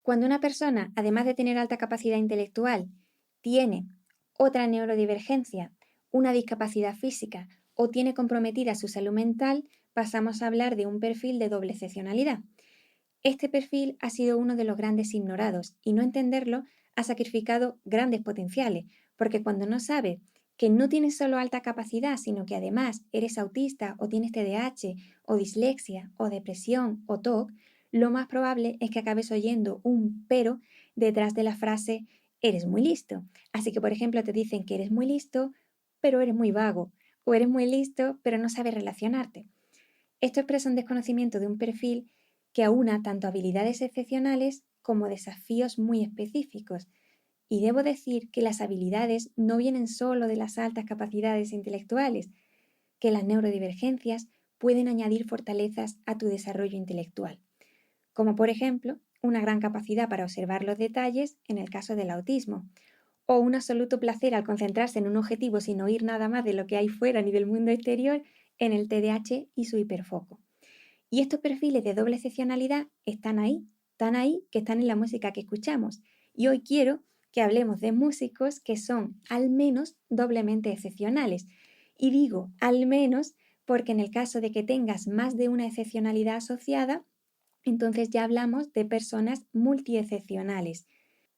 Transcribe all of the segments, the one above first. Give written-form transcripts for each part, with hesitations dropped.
Cuando una persona, además de tener alta capacidad intelectual, tiene otra neurodivergencia, una discapacidad física o tiene comprometida su salud mental, pasamos a hablar de un perfil de doble excepcionalidad. Este perfil ha sido uno de los grandes ignorados y no entenderlo ha sacrificado grandes potenciales, porque cuando no sabes que no tienes solo alta capacidad, sino que además eres autista o tienes TDAH o dislexia o depresión o TOC, lo más probable es que acabes oyendo un pero detrás de la frase eres muy listo. Así que, por ejemplo, te dicen que eres muy listo, pero eres muy vago, o eres muy listo, pero no sabes relacionarte. Esto expresa un desconocimiento de un perfil que aúna tanto habilidades excepcionales como desafíos muy específicos. Y debo decir que las habilidades no vienen solo de las altas capacidades intelectuales, que las neurodivergencias pueden añadir fortalezas a tu desarrollo intelectual, como por ejemplo una gran capacidad para observar los detalles en el caso del autismo, o un absoluto placer al concentrarse en un objetivo sin oír nada más de lo que hay fuera ni del mundo exterior en el TDAH y su hiperfoco. Y estos perfiles de doble excepcionalidad están ahí, tan ahí que están en la música que escuchamos. Y hoy quiero que hablemos de músicos que son al menos doblemente excepcionales. Y digo al menos porque en el caso de que tengas más de una excepcionalidad asociada, entonces ya hablamos de personas multiexcepcionales.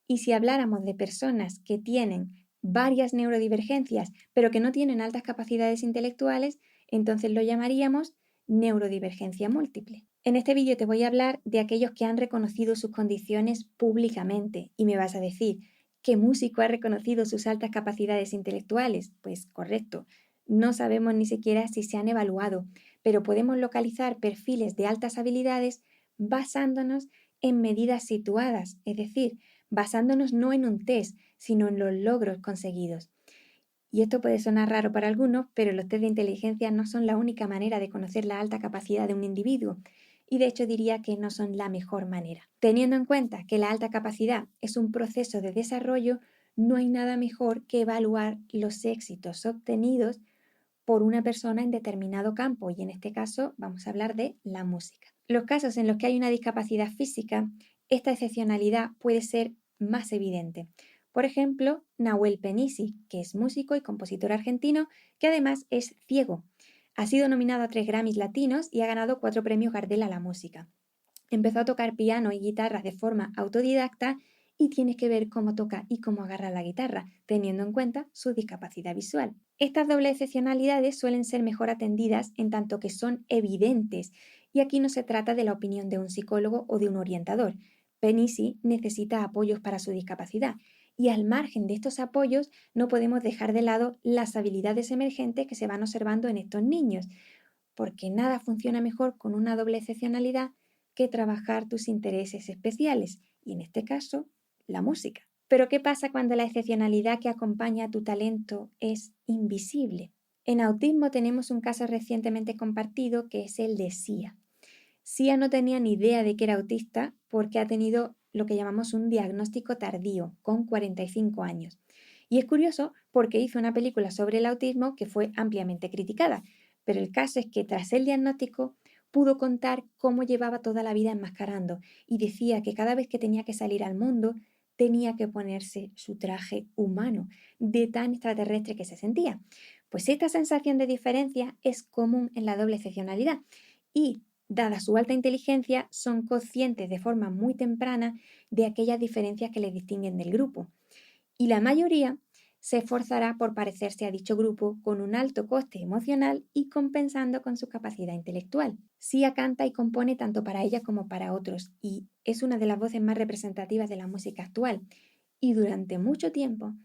Y si habláramos de personas que tienen varias neurodivergencias, pero que no tienen altas capacidades intelectuales, entonces lo llamaríamos neurodivergencia múltiple. En este vídeo te voy a hablar de aquellos que han reconocido sus condiciones públicamente y me vas a decir, ¿qué músico ha reconocido sus altas capacidades intelectuales? Pues correcto, no sabemos ni siquiera si se han evaluado, pero podemos localizar perfiles de altas habilidades basándonos en medidas situadas, es decir, basándonos no en un test, sino en los logros conseguidos. Y esto puede sonar raro para algunos, pero los test de inteligencia no son la única manera de conocer la alta capacidad de un individuo, y de hecho diría que no son la mejor manera. Teniendo en cuenta que la alta capacidad es un proceso de desarrollo, no hay nada mejor que evaluar los éxitos obtenidos por una persona en determinado campo, y en este caso vamos a hablar de la música. Los casos en los que hay una discapacidad física, esta excepcionalidad puede ser más evidente. Por ejemplo, Nahuel Penisi, que es músico y compositor argentino, que además es ciego. Ha sido nominado a 3 Grammys latinos y ha ganado 4 premios Gardel a la música. Empezó a tocar piano y guitarra de forma autodidacta y tienes que ver cómo toca y cómo agarra la guitarra, teniendo en cuenta su discapacidad visual. Estas dobles excepcionalidades suelen ser mejor atendidas en tanto que son evidentes, y aquí no se trata de la opinión de un psicólogo o de un orientador. Penisi necesita apoyos para su discapacidad, y al margen de estos apoyos no podemos dejar de lado las habilidades emergentes que se van observando en estos niños, porque nada funciona mejor con una doble excepcionalidad que trabajar tus intereses especiales, y en este caso, la música. Pero ¿qué pasa cuando la excepcionalidad que acompaña a tu talento es invisible? En autismo tenemos un caso recientemente compartido que es el de Sia. Sia no tenía ni idea de que era autista porque ha tenido lo que llamamos un diagnóstico tardío, con 45 años. Y es curioso porque hizo una película sobre el autismo que fue ampliamente criticada, pero el caso es que tras el diagnóstico pudo contar cómo llevaba toda la vida enmascarando y decía que cada vez que tenía que salir al mundo tenía que ponerse su traje humano, de tan extraterrestre que se sentía. Pues esta sensación de diferencia es común en la doble excepcionalidad y, dada su alta inteligencia, son conscientes de forma muy temprana de aquellas diferencias que les distinguen del grupo. Y la mayoría se esforzará por parecerse a dicho grupo con un alto coste emocional y compensando con su capacidad intelectual. Sia canta y compone tanto para ella como para otros y es una de las voces más representativas de la música actual. Y durante mucho tiempo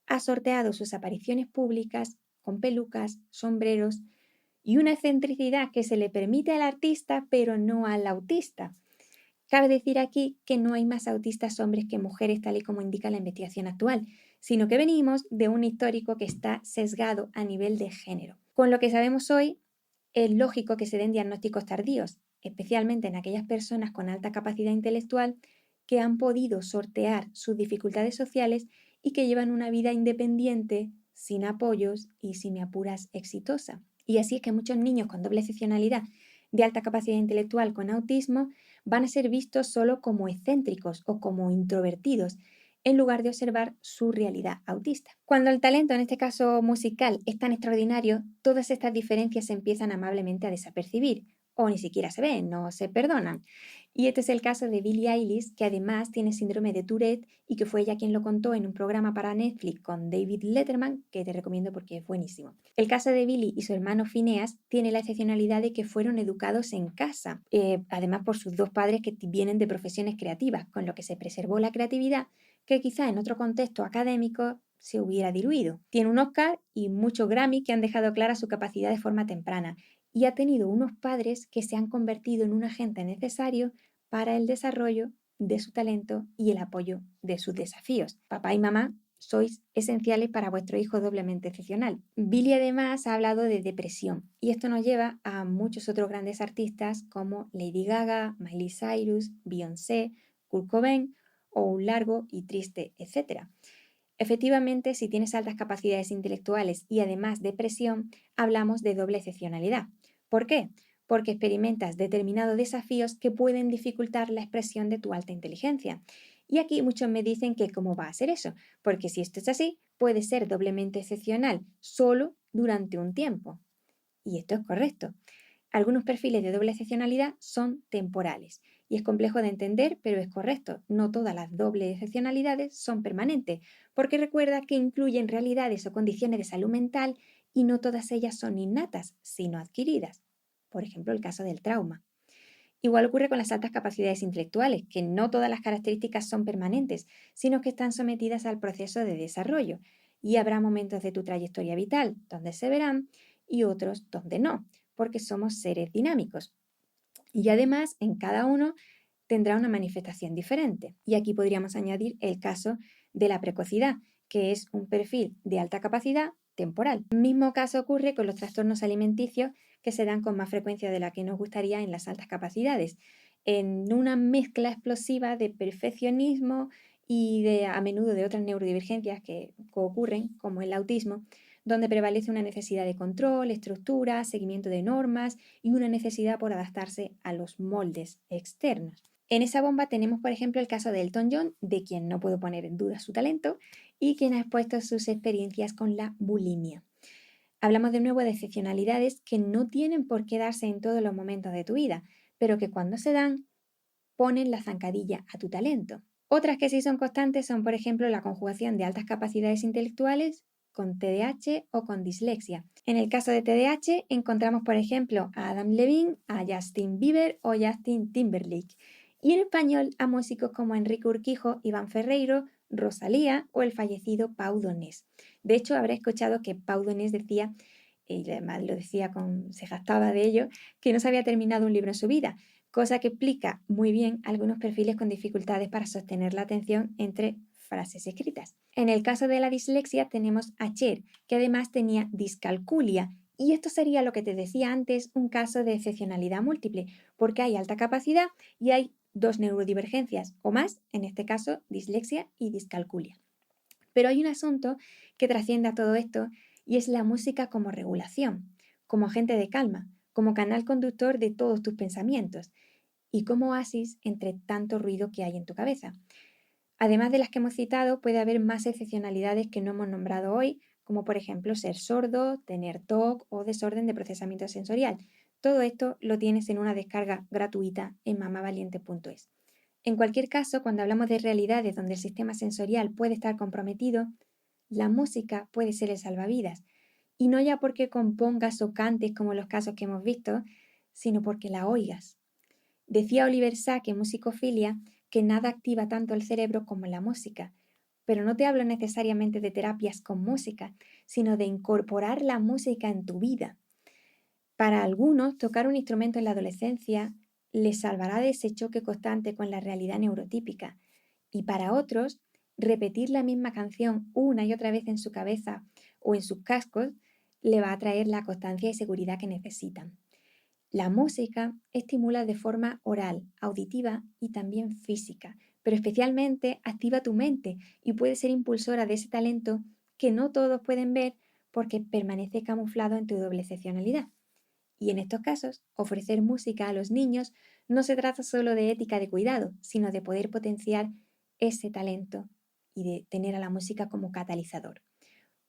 ha sorteado sus apariciones públicas con pelucas, sombreros y una excentricidad que se le permite al artista pero no al autista. Cabe decir aquí que no hay más autistas hombres que mujeres tal y como indica la investigación actual, sino que venimos de un histórico que está sesgado a nivel de género. Con lo que sabemos hoy, es lógico que se den diagnósticos tardíos, especialmente en aquellas personas con alta capacidad intelectual que han podido sortear sus dificultades sociales y que llevan una vida independiente, sin apoyos y, si me apuras, exitosa. Y así es que muchos niños con doble excepcionalidad de alta capacidad intelectual con autismo van a ser vistos solo como excéntricos o como introvertidos, en lugar de observar su realidad autista. Cuando el talento, en este caso musical, es tan extraordinario, todas estas diferencias se empiezan amablemente a desapercibir, o ni siquiera se ven, no se perdonan. Y este es el caso de Billie Eilish, que además tiene síndrome de Tourette y que fue ella quien lo contó en un programa para Netflix con David Letterman, que te recomiendo porque es buenísimo. El caso de Billie y su hermano Phineas tiene la excepcionalidad de que fueron educados en casa, además por sus dos padres que vienen de profesiones creativas, con lo que se preservó la creatividad que quizá en otro contexto académico se hubiera diluido. Tiene un Oscar y muchos Grammy que han dejado clara su capacidad de forma temprana y ha tenido unos padres que se han convertido en un agente necesario para el desarrollo de su talento y el apoyo de sus desafíos. Papá y mamá sois esenciales para vuestro hijo doblemente excepcional. Billy además ha hablado de depresión y esto nos lleva a muchos otros grandes artistas como Lady Gaga, Miley Cyrus, Beyoncé, Kurt Cobain o un largo y triste etcétera. Efectivamente, si tienes altas capacidades intelectuales y además depresión, hablamos de doble excepcionalidad. ¿Por qué? Porque experimentas determinados desafíos que pueden dificultar la expresión de tu alta inteligencia. Y aquí muchos me dicen que cómo va a ser eso, porque si esto es así, puede ser doblemente excepcional solo durante un tiempo. Y esto es correcto. Algunos perfiles de doble excepcionalidad son temporales y es complejo de entender, pero es correcto. No todas las dobles excepcionalidades son permanentes, porque recuerda que incluyen realidades o condiciones de salud mental y no todas ellas son innatas, sino adquiridas. Por ejemplo, el caso del trauma. Igual ocurre con las altas capacidades intelectuales, que no todas las características son permanentes, sino que están sometidas al proceso de desarrollo. Y habrá momentos de tu trayectoria vital donde se verán y otros donde no, porque somos seres dinámicos. Y además, en cada uno tendrá una manifestación diferente. Y aquí podríamos añadir el caso de la precocidad, que es un perfil de alta capacidad temporal. El mismo caso ocurre con los trastornos alimenticios que se dan con más frecuencia de la que nos gustaría en las altas capacidades, en una mezcla explosiva de perfeccionismo y a menudo de otras neurodivergencias que ocurren, como el autismo, donde prevalece una necesidad de control, estructura, seguimiento de normas y una necesidad por adaptarse a los moldes externos. En esa bomba tenemos, por ejemplo, el caso de Elton John, de quien no puedo poner en duda su talento y quien ha expuesto sus experiencias con la bulimia. Hablamos de nuevo de excepcionalidades que no tienen por qué darse en todos los momentos de tu vida, pero que cuando se dan, ponen la zancadilla a tu talento. Otras que sí son constantes son, por ejemplo, la conjugación de altas capacidades intelectuales con TDAH o con dislexia. En el caso de TDAH encontramos, por ejemplo, a Adam Levine, a Justin Bieber o Justin Timberlake. Y en español a músicos como Enrique Urquijo, Iván Ferreiro, Rosalía o el fallecido Pau Donés. De hecho, habré escuchado que Pau Donés decía, y además lo decía se jactaba de ello, que no se había terminado un libro en su vida, cosa que explica muy bien algunos perfiles con dificultades para sostener la atención entre frases escritas. En el caso de la dislexia tenemos a Cher, que además tenía discalculia, y esto sería lo que te decía antes, un caso de excepcionalidad múltiple, porque hay alta capacidad y hay dos neurodivergencias o más, en este caso dislexia y discalculia. Pero hay un asunto que trasciende a todo esto y es la música como regulación, como agente de calma, como canal conductor de todos tus pensamientos y como oasis entre tanto ruido que hay en tu cabeza. Además de las que hemos citado, puede haber más excepcionalidades que no hemos nombrado hoy, como por ejemplo ser sordo, tener TOC o desorden de procesamiento sensorial. Todo esto lo tienes en una descarga gratuita en mamavaliente.es. En cualquier caso, cuando hablamos de realidades donde el sistema sensorial puede estar comprometido, la música puede ser el salvavidas. Y no ya porque compongas o cantes como los casos que hemos visto, sino porque la oigas. Decía Oliver Sacks en Musicofilia que nada activa tanto el cerebro como la música, pero no te hablo necesariamente de terapias con música, sino de incorporar la música en tu vida. Para algunos, tocar un instrumento en la adolescencia les salvará de ese choque constante con la realidad neurotípica, y para otros, repetir la misma canción una y otra vez en su cabeza o en sus cascos le va a traer la constancia y seguridad que necesitan. La música estimula de forma oral, auditiva y también física, pero especialmente activa tu mente y puede ser impulsora de ese talento que no todos pueden ver porque permanece camuflado en tu doble excepcionalidad. Y en estos casos, ofrecer música a los niños No se trata solo de ética de cuidado, sino de poder potenciar ese talento y de tener a la música como catalizador.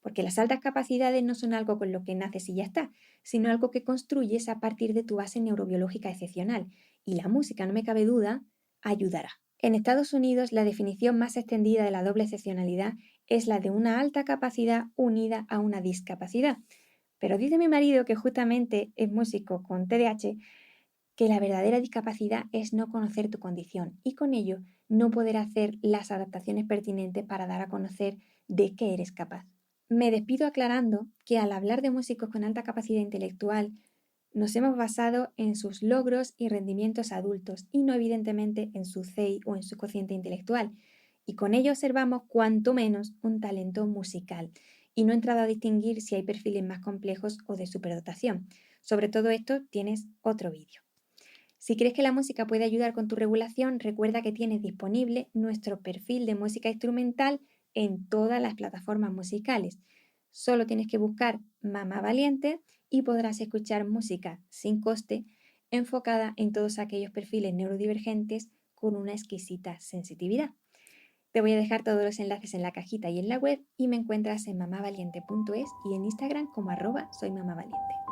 Porque las altas capacidades no son algo con lo que naces y ya está, sino algo que construyes a partir de tu base neurobiológica excepcional. Y la música, no me cabe duda, ayudará. En Estados Unidos, la definición más extendida de la doble excepcionalidad es la de una alta capacidad unida a una discapacidad. Pero dice mi marido, que justamente es músico con TDAH, que la verdadera discapacidad es no conocer tu condición y con ello no poder hacer las adaptaciones pertinentes para dar a conocer de qué eres capaz. Me despido aclarando que al hablar de músicos con alta capacidad intelectual, nos hemos basado en sus logros y rendimientos adultos y no evidentemente en su CI o en su cociente intelectual. Y con ello observamos cuanto menos un talento musical y no he entrado a distinguir si hay perfiles más complejos o de superdotación. Sobre todo esto tienes otro vídeo. Si crees que la música puede ayudar con tu regulación, recuerda que tienes disponible nuestro perfil de música instrumental en todas las plataformas musicales. Solo tienes que buscar Mamá Valiente y podrás escuchar música sin coste enfocada en todos aquellos perfiles neurodivergentes con una exquisita sensitividad. Te voy a dejar todos los enlaces en la cajita y en la web y me encuentras en mamavaliente.es y en Instagram como @soymamavaliente.